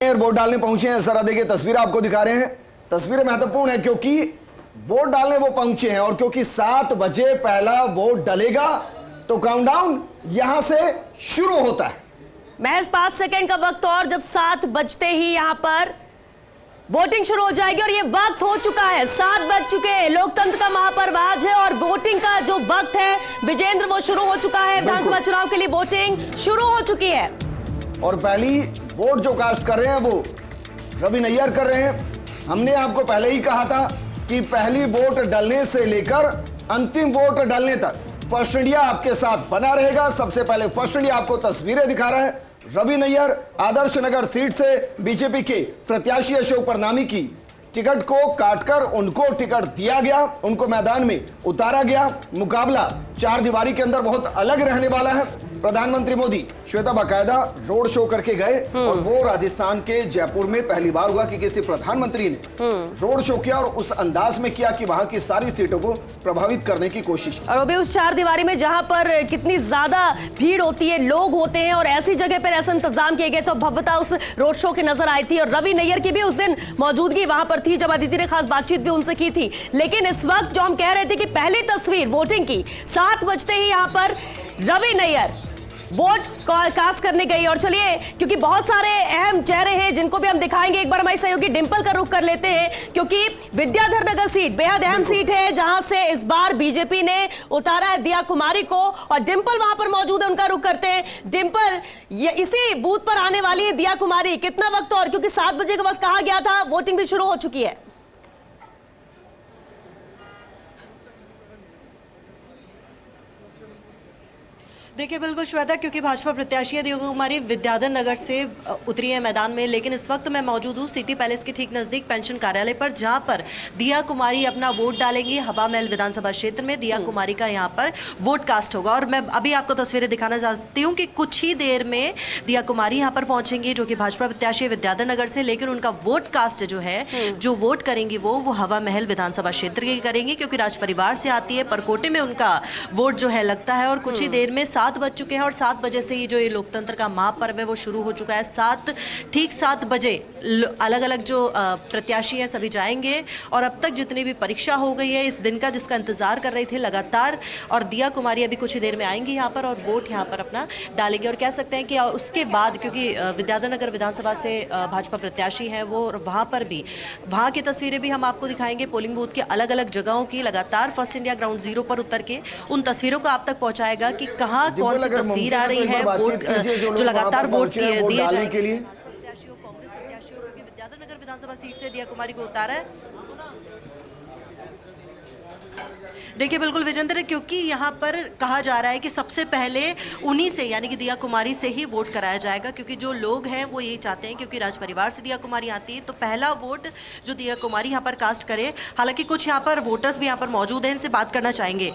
Vote डालने पहुंचे हैं। जरा देखिए तस्वीर आपको दिखा रहे हैं। तस्वीरें महत्वपूर्ण है क्योंकि वोट डालने वो पहुंचे हैं और क्योंकि 7 बजे पहला वोट डलेगा तो काउंटडाउन यहां से शुरू होता है। महज 5 सेकंड का वक्त और जब 7 बजते ही यहां पर वोटिंग शुरू हो जाएगी और ये वक्त हो चुका है। 7 बज चुके हैं। लोकतंत्र का महापर्व आज है और वोटिंग का जो वक्त है विजेंद्र वो शुरू हो चुका है। विधानसभा चुनाव के लिए वोटिंग शुरू हो चुकी है और पहली वोट जो कास्ट कर रहे हैं वो रवि नैयर कर रहे हैं। हमने आपको पहले ही कहा था कि पहली वोट डलने से लेकर अंतिम वोट डलने तक फर्स्ट इंडिया आपके साथ बना रहेगा। सबसे पहले फर्स्ट इंडिया आपको तस्वीरें दिखा रहा है। रवि नैयर आदर्श नगर सीट से बीजेपी के प्रत्याशी अशोक परनामी की टिकट को काटकर उनको टिकट दिया गया, उनको मैदान में उतारा गया। मुकाबला 4 दीवारी के अंदर बहुत अलग रहने वाला है। प्रधानमंत्री मोदी श्वेता बाकायदा रोड शो करके गए और वो राजस्थान के जयपुर में पहली बार हुआ कि किसी प्रधानमंत्री ने रोड शो किया और उस अंदाज में किया कि वहां की सारी सीटों को प्रभावित करने की कोशिश की। और वो भी उस 4 दीवारी में जहां पर कितनी ज्यादा भीड़ होती है, लोग होते हैं और ऐसी जगह पर ऐसा इंतजाम किए गए तो भव्यता उस रोड शो की नजर आई थी। और रवि नैयर की भी उस दिन मौजूदगी वहां पर थी जब अदिति ने खास बातचीत भी उनसे की थी। लेकिन इस वक्त जो हम कह रहे थे कि पहली तस्वीर वोटिंग की 7 बजते ही यहां पर रवि नैयर वोट कास्ट करने गई। और चलिए क्योंकि बहुत सारे अहम चेहरे हैं जिनको भी हम दिखाएंगे, एक बार हमारी सहयोगी डिंपल का रुख कर लेते हैं क्योंकि विद्याधर नगर सीट बेहद अहम सीट है जहां से इस बार बीजेपी ने उतारा है दिया कुमारी को और डिंपल वहां पर मौजूद है, उनका रुख करते हैं। डिंपल, ये इसी बूथ पर आने वाली है दिया कुमारी, कितना वक्त और, क्योंकि 7 बजे का वक्त कहा गया था, वोटिंग भी शुरू हो चुकी है। देखिए बिल्कुल श्वेता, क्योंकि भाजपा प्रत्याशी दिया कुमारी विद्याधर नगर से उतरी है मैदान में, लेकिन इस वक्त मैं मौजूद हूँ सिटी पैलेस के ठीक नज़दीक पेंशन कार्यालय पर, जहां पर दिया कुमारी अपना वोट डालेंगी। हवा महल विधानसभा क्षेत्र में दिया कुमारी का यहां पर वोट कास्ट होगा और मैं अभी आपको तस्वीरें दिखाना चाहती हूँ कि कुछ ही देर में दिया कुमारी यहाँ पर पहुंचेंगी जो कि भाजपा प्रत्याशी विद्याधर नगर से। लेकिन उनका वोट कास्ट जो है, जो वोट करेंगी वो हवा महल विधानसभा क्षेत्र की करेंगी क्योंकि राज परिवार से आती है। परकोटे में उनका वोट जो है लगता है और कुछ ही देर में 7 बज चुके हैं और 7 बजे से ही जो ये लोकतंत्र का महापर्व है वो शुरू हो चुका है। ठीक 7 बजे अलग अलग जो प्रत्याशी हैं सभी जाएंगे और अब तक जितनी भी परीक्षा हो गई है इस दिन का जिसका इंतजार कर रहे थे लगातार, और दिया कुमारी अभी कुछ ही देर में आएंगी यहाँ पर और वोट यहाँ पर अपना डालेंगे। और कह सकते हैं कि और उसके बाद क्योंकि विद्याधर नगर विधानसभा से भाजपा प्रत्याशी हैं वो, वहाँ पर भी वहाँ की तस्वीरें भी हम आपको दिखाएंगे। पोलिंग बूथ के अलग अलग जगहों की लगातार फर्स्ट इंडिया ग्राउंड जीरो पर उतर के उन तस्वीरों को आप तक पहुँचाएगा कि कहाँ कौन सी तस्वीर आ रही है वोट जो लगातार वोट दिए जाने के लिए प्रत्याशियों, कांग्रेस प्रत्याशियों, क्योंकि विद्याधर नगर विधानसभा सीट से दिया कुमारी को उतारा है। देखिए बिल्कुल विजेंद्र, क्योंकि यहाँ पर कहा जा रहा है कि सबसे पहले उन्हीं से यानी कि दिया कुमारी से ही वोट कराया जाएगा क्योंकि जो लोग हैं वो यही चाहते हैं क्योंकि राज परिवार से दिया कुमारी आती है तो पहला वोट जो दिया कुमारी यहाँ पर कास्ट करे। हालांकि कुछ यहाँ पर वोटर्स भी यहाँ पर मौजूद हैं, इनसे बात करना चाहेंगे।